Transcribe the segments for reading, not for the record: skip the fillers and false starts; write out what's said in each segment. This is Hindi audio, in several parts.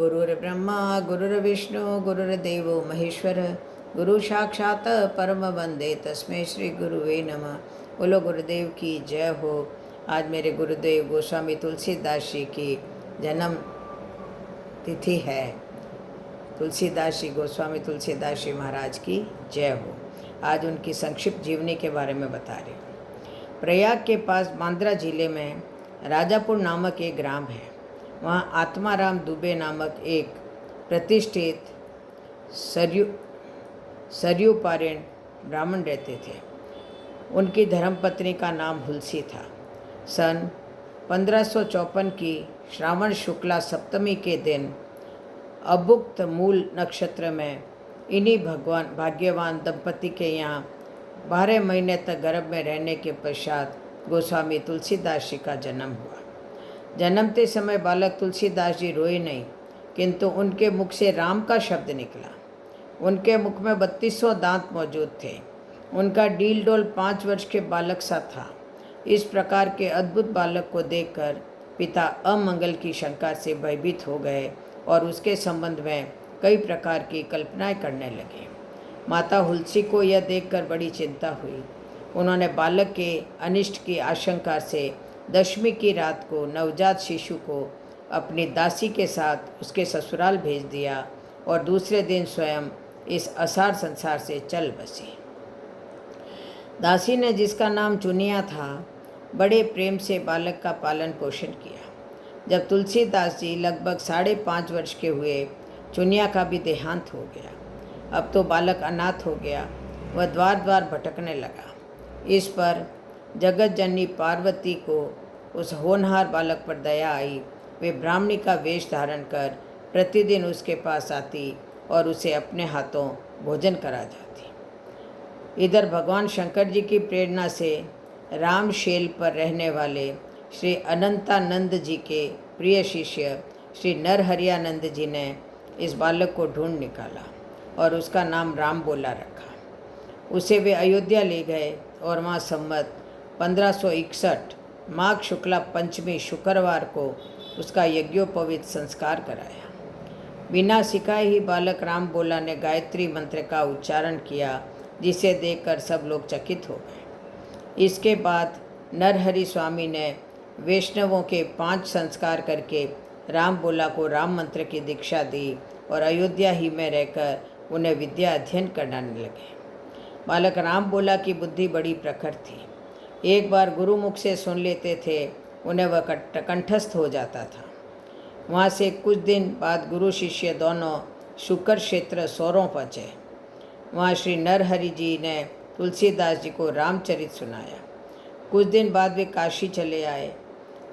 गुरुर्ब्रह्मा गुरुर्विष्णु गुरुर्देवो महेश्वर गुरु साक्षात परम वंदे तस्मै श्री गुरुवे नमः। बोलो गुरुदेव की जय हो। आज मेरे गुरुदेव गोस्वामी तुलसीदास जी की जन्म तिथि है। तुलसीदास जी गोस्वामी तुलसीदास जी महाराज की जय हो। आज उनकी संक्षिप्त जीवनी के बारे में बता रही हूँ। प्रयाग के पास बांद्रा जिले में राजापुर नामक एक ग्राम है। वहाँ आत्माराम दुबे नामक एक प्रतिष्ठित सरयुपारिण ब्राह्मण रहते थे। उनकी धर्मपत्नी का हुलसी हुलसी था। सन 1554 की श्रावण शुक्ला सप्तमी के दिन अभुक्त मूल नक्षत्र में इन्हीं भाग्यवान दंपति के यहाँ 12 महीने तक गर्भ में रहने के पश्चात गोस्वामी तुलसीदास जी का जन्म हुआ। जन्मते समय बालक तुलसीदास जी रोए नहीं, किंतु उनके मुख से राम का शब्द निकला। उनके मुख में 3200 दांत मौजूद थे। उनका डील डोल 5 वर्ष के बालक सा था। इस प्रकार के अद्भुत बालक को देखकर पिता अमंगल की शंका से भयभीत हो गए और उसके संबंध में कई प्रकार की कल्पनाएं करने लगे। माता हुलसी को यह देखकर बड़ी चिंता हुई। उन्होंने बालक के अनिष्ट की आशंका से दशमी की रात को नवजात शिशु को अपनी दासी के साथ उसके ससुराल भेज दिया और दूसरे दिन स्वयं इस असार संसार से चल बसी। दासी ने, जिसका नाम चुनिया था, बड़े प्रेम से बालक का पालन पोषण किया। जब तुलसीदास जी लगभग 5.5 वर्ष के हुए, चुनिया का भी देहांत हो गया। अब तो बालक अनाथ हो गया। वह द्वार द्वार भटकने लगा। इस पर जगत जननी पार्वती को उस होनहार बालक पर दया आई। वे ब्राह्मणी का वेश धारण कर प्रतिदिन उसके पास आती और उसे अपने हाथों भोजन करा जाती। इधर भगवान शंकर जी की प्रेरणा से रामशेल पर रहने वाले श्री अनंतानंद जी के प्रिय शिष्य श्री नरहरियानंद जी ने इस बालक को ढूंढ निकाला और उसका नाम राम बोला रखा। उसे वे अयोध्या ले गए और वहाँ संवत 1561 माघ शुक्ला पंचमी शुक्रवार को उसका यज्ञोपवीत संस्कार कराया। बिना सिखाए ही बालक राम बोला ने गायत्री मंत्र का उच्चारण किया, जिसे देखकर सब लोग चकित हो गए। इसके बाद नरहरि स्वामी ने वैष्णवों के 5 संस्कार करके राम बोला को राम मंत्र की दीक्षा दी और अयोध्या ही में रहकर उन्हें विद्या अध्ययन कराने लगे। बालक राम बोला की बुद्धि बड़ी प्रखर थी। एक बार गुरुमुख से सुन लेते थे, उन्हें वह कंठस्थ हो जाता था। वहाँ से कुछ दिन बाद गुरु शिष्य दोनों शुकर क्षेत्र सोरों पहुँचे। वहाँ श्री नरहरि जी ने तुलसीदास जी को रामचरित सुनाया। कुछ दिन बाद वे काशी चले आए।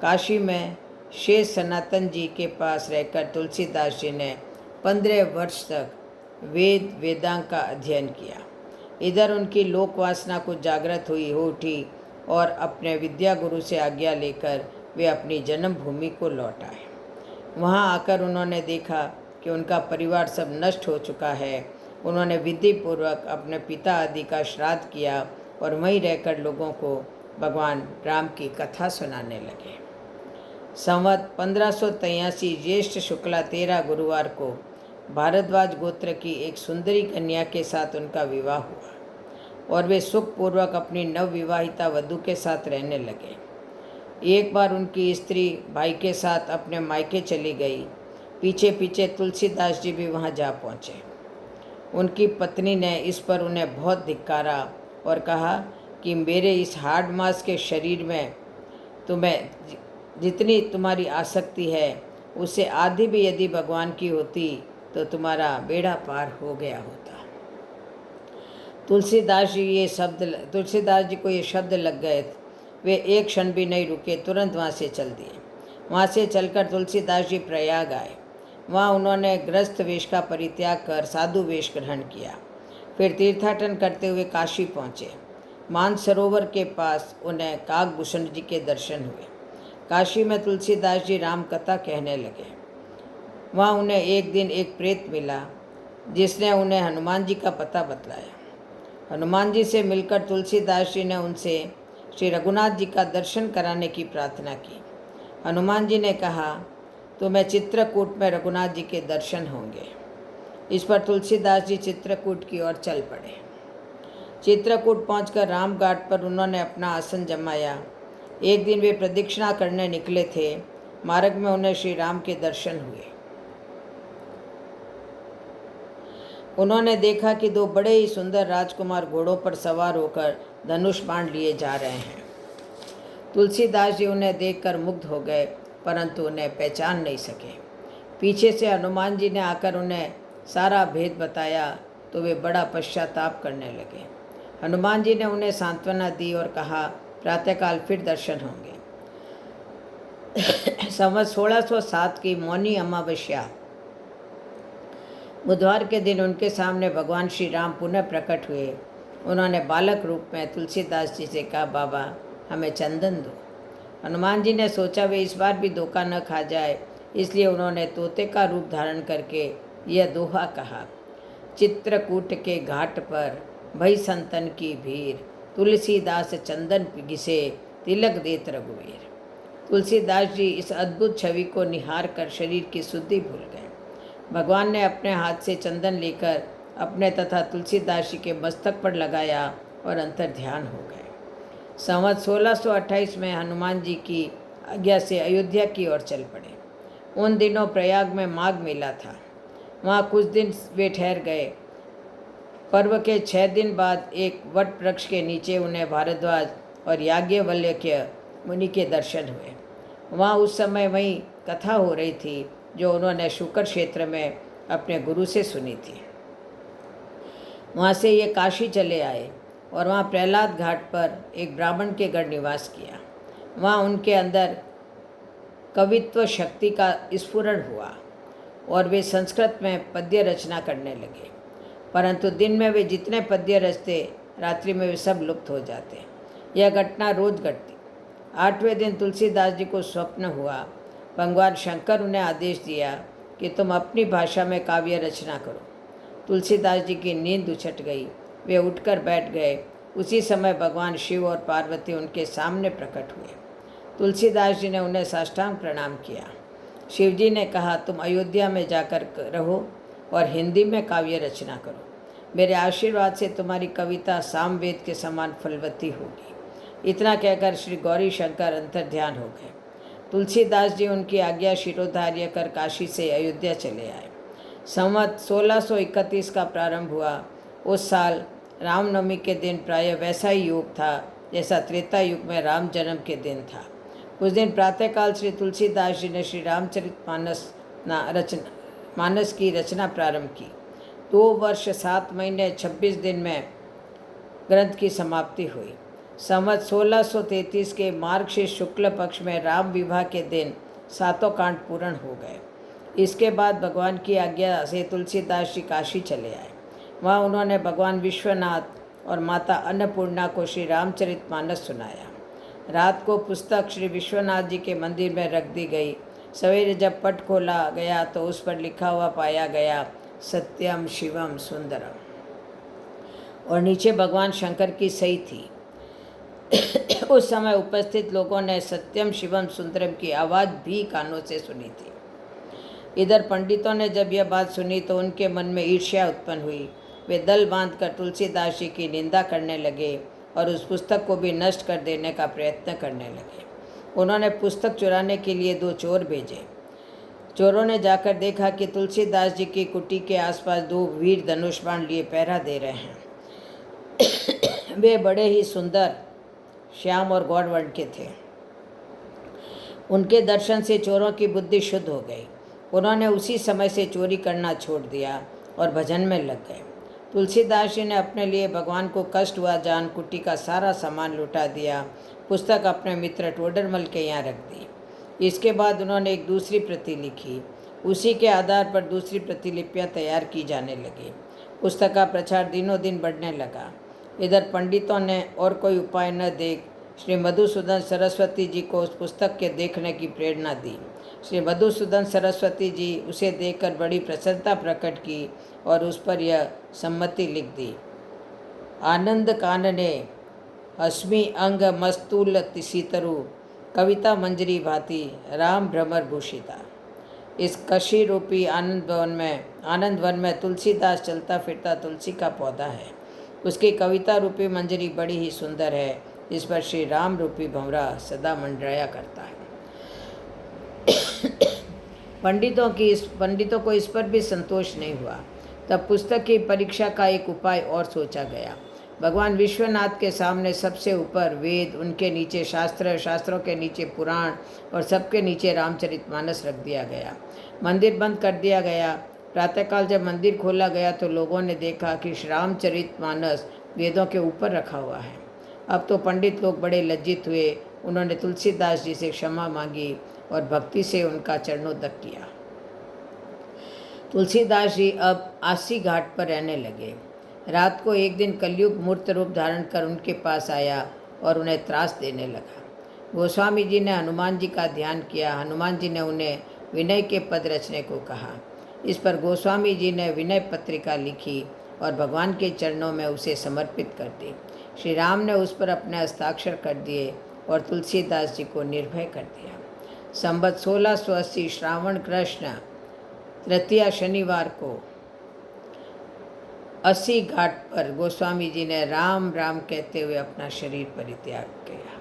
काशी में शेष सनातन जी के पास रहकर तुलसीदास जी ने 15 वर्ष तक वेदांग का अध्ययन किया। इधर उनकी लोक वासना कुछ जागृत हो उठी और अपने विद्या गुरु से आज्ञा लेकर वे अपनी जन्मभूमि को लौट आए। वहाँ आकर उन्होंने देखा कि उनका परिवार सब नष्ट हो चुका है। उन्होंने विधि पूर्वक अपने पिता आदि का श्राद्ध किया और वहीं रहकर लोगों को भगवान राम की कथा सुनाने लगे। संवत 1583 ज्येष्ठ शुक्ला 13 गुरुवार को भारद्वाज गोत्र की एक सुंदरी कन्या के साथ उनका विवाह हुआ और वे सुखपूर्वक अपनी नवविवाहिता वधू के साथ रहने लगे। एक बार उनकी स्त्री भाई के साथ अपने मायके चली गई। पीछे पीछे तुलसीदास जी भी वहां जा पहुँचे। उनकी पत्नी ने इस पर उन्हें बहुत धिक्कारा और कहा कि मेरे इस हार्ड मांस के शरीर में तुम्हें जितनी तुम्हारी आसक्ति है, उससे आधी भी यदि भगवान की होती तो तुम्हारा बेड़ा पार हो गया होता। तुलसीदास जी को ये शब्द लग गए। वे एक क्षण भी नहीं रुके, तुरंत वहाँ से चल दिए। वहाँ से चलकर तुलसीदास जी प्रयाग आए। वहाँ उन्होंने गृहस्थ वेश का परित्याग कर साधु वेश ग्रहण किया। फिर तीर्थाटन करते हुए काशी पहुँचे। मानसरोवर के पास उन्हें काकभूषण जी के दर्शन हुए। काशी में तुलसीदास जी राम कथा कहने लगे। वहाँ उन्हें एक दिन एक प्रेत मिला, जिसने उन्हें हनुमान जी का पता बतलाया। हनुमान जी से मिलकर तुलसीदास जी ने उनसे श्री रघुनाथ जी का दर्शन कराने की प्रार्थना की। हनुमान जी ने कहा, तुम्हें चित्रकूट में रघुनाथ जी के दर्शन होंगे। इस पर तुलसीदास जी चित्रकूट की ओर चल पड़े। चित्रकूट पहुंचकर राम घाट पर उन्होंने अपना आसन जमाया। एक दिन वे प्रदक्षिणा करने निकले थे। मार्ग में उन्हें श्री राम के दर्शन हुए। उन्होंने देखा कि दो बड़े ही सुंदर राजकुमार घोड़ों पर सवार होकर धनुष बाण लिए जा रहे हैं। तुलसीदास जी उन्हें देखकर मुग्ध हो गए, परंतु उन्हें पहचान नहीं सके। पीछे से हनुमान जी ने आकर उन्हें सारा भेद बताया तो वे बड़ा पश्चाताप करने लगे। हनुमान जी ने उन्हें सांत्वना दी और कहा, प्रातःकाल फिर दर्शन होंगे। संवत 1607 की मौनी अमावस्या बुधवार के दिन उनके सामने भगवान श्री राम पुनः प्रकट हुए। उन्होंने बालक रूप में तुलसीदास जी से कहा, बाबा हमें चंदन दो। हनुमान जी ने सोचा वे इस बार भी धोखा न खा जाए, इसलिए उन्होंने तोते का रूप धारण करके यह दोहा कहा, चित्रकूट के घाट पर भई संतन की भीड़, तुलसीदास चंदन घिसे तिलक देत रघुवीर। तुलसीदास जी इस अद्भुत छवि को निहार कर शरीर की शुद्धि भूल गए। भगवान ने अपने हाथ से चंदन लेकर अपने तथा तुलसीदास जी के मस्तक पर लगाया और अंतर ध्यान हो गए। संवत 1628 में हनुमान जी की आज्ञा से अयोध्या की ओर चल पड़े। उन दिनों प्रयाग में माघ मेला था। वहाँ कुछ दिन वे ठहर गए। पर्व के 6 दिन बाद एक वट वृक्ष के नीचे उन्हें भारद्वाज और याज्ञवल्क्य मुनि के दर्शन हुए। वहाँ उस समय वहीं कथा हो रही थी जो उन्होंने शुकर क्षेत्र में अपने गुरु से सुनी थी। वहाँ से ये काशी चले आए और वहाँ प्रहलाद घाट पर एक ब्राह्मण के घर निवास किया। वहाँ उनके अंदर कवित्व शक्ति का स्फुरण हुआ और वे संस्कृत में पद्य रचना करने लगे, परंतु दिन में वे जितने पद्य रचते, रात्रि में वे सब लुप्त हो जाते। यह घटना रोज घटती। 8वें दिन तुलसीदास जी को स्वप्न हुआ। भगवान शंकर उन्हें आदेश दिया कि तुम अपनी भाषा में काव्य रचना करो। तुलसीदास जी की नींद उछट गई। वे उठकर बैठ गए। उसी समय भगवान शिव और पार्वती उनके सामने प्रकट हुए। तुलसीदास जी ने उन्हें साष्टांग प्रणाम किया। शिवजी ने कहा, तुम अयोध्या में जाकर रहो और हिंदी में काव्य रचना करो। मेरे आशीर्वाद से तुम्हारी कविता सामवेद के समान फलवती होगी। इतना कहकर श्री गौरी शंकर अंतर्ध्यान हो गए। तुलसीदास जी उनकी आज्ञा शिरोधार्य कर काशी से अयोध्या चले आए। संवत 1631 का प्रारंभ हुआ। उस साल रामनवमी के दिन प्रायः वैसा ही योग था जैसा त्रेता युग में राम जन्म के दिन था। उस दिन प्रातःकाल श्री तुलसीदास जी ने श्री मानस की रचना प्रारंभ की। 2 वर्ष 7 महीने 26 दिन में ग्रंथ की समाप्ति हुई। संवत 1633 के मार्गशीर्ष शुक्ल पक्ष में राम विवाह के दिन 7 कांड पूर्ण हो गए। इसके बाद भगवान की आज्ञा से तुलसीदास जी काशी चले आए। वहाँ उन्होंने भगवान विश्वनाथ और माता अन्नपूर्णा को श्री रामचरितमानस सुनाया। रात को पुस्तक श्री विश्वनाथ जी के मंदिर में रख दी गई। सवेरे जब पट खोला गया तो उस पर लिखा हुआ पाया गया, सत्यम शिवम सुंदरम, और नीचे भगवान शंकर की सही थी। उस समय उपस्थित लोगों ने सत्यम शिवम सुंदरम की आवाज़ भी कानों से सुनी थी। इधर पंडितों ने जब यह बात सुनी तो उनके मन में ईर्ष्या उत्पन्न हुई। वे दल बांधकर तुलसीदास जी की निंदा करने लगे और उस पुस्तक को भी नष्ट कर देने का प्रयत्न करने लगे। उन्होंने पुस्तक चुराने के लिए 2 चोर भेजे। चोरों ने जाकर देखा कि तुलसीदास जी की कुटी के आसपास 2 वीर धनुष बाण लिए पहरा दे रहे हैं। वे बड़े ही सुंदर, श्याम और गौर वर्ण के थे। उनके दर्शन से चोरों की बुद्धि शुद्ध हो गई। उन्होंने उसी समय से चोरी करना छोड़ दिया और भजन में लग गए। तुलसीदास जी ने अपने लिए भगवान को कष्ट हुआ जान कुटी का सारा सामान लुटा दिया। पुस्तक अपने मित्र टोडरमल के यहाँ रख दी। इसके बाद उन्होंने एक दूसरी प्रति लिखी। उसी के आधार पर दूसरी प्रतिलिपियाँ तैयार की जाने लगी। पुस्तक का प्रचार दिनों दिन बढ़ने लगा। इधर पंडितों ने और कोई उपाय न देख श्री मधुसूदन सरस्वती जी को उस पुस्तक के देखने की प्रेरणा दी। श्री मधुसूदन सरस्वती जी उसे देखकर बड़ी प्रसन्नता प्रकट की और उस पर यह सम्मति लिख दी, आनंद कानने अस्मि अंग मस्तूल सीतरु, कविता मंजरी भांति राम भ्रमर भूषिता। इस कशी रूपी आनंद वन में तुलसीदास चलता फिरता तुलसी का पौधा है। उसकी कविता रूपी मंजरी बड़ी ही सुंदर है, जिस पर श्री राम रूपी भंवरा सदा मंडराया करता है। पंडितों को इस पर भी संतोष नहीं हुआ। तब पुस्तक की परीक्षा का एक उपाय और सोचा गया। भगवान विश्वनाथ के सामने सबसे ऊपर वेद, उनके नीचे शास्त्र, शास्त्रों के नीचे पुराण और सबके नीचे रामचरितमानस रख दिया गया। मंदिर बंद कर दिया गया। प्रातःकाल जब मंदिर खोला गया तो लोगों ने देखा कि रामचरितमानस वेदों के ऊपर रखा हुआ है। अब तो पंडित लोग बड़े लज्जित हुए। उन्होंने तुलसीदास जी से क्षमा मांगी और भक्ति से उनका चरणोदक किया। तुलसीदास जी अब आसी घाट पर रहने लगे। रात को एक दिन कलयुग मूर्त रूप धारण कर उनके पास आया और उन्हें त्रास देने लगा। गोस्वामी जी ने हनुमान जी का ध्यान किया। हनुमान जी ने उन्हें विनय के पद रचने को कहा। इस पर गोस्वामी जी ने विनय पत्रिका लिखी और भगवान के चरणों में उसे समर्पित कर दी। श्री राम ने उस पर अपने हस्ताक्षर कर दिए और तुलसीदास जी को निर्भय कर दिया। संवत 1680 श्रावण कृष्ण तृतीया शनिवार को 80 घाट पर गोस्वामी जी ने राम राम कहते हुए अपना शरीर परित्याग किया।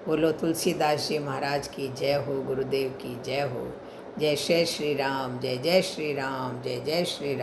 बोलो तुलसीदास जी महाराज की जय हो, गुरुदेव की जय हो। जय श्री राम, जय जय श्री राम, जय जय श्री राम।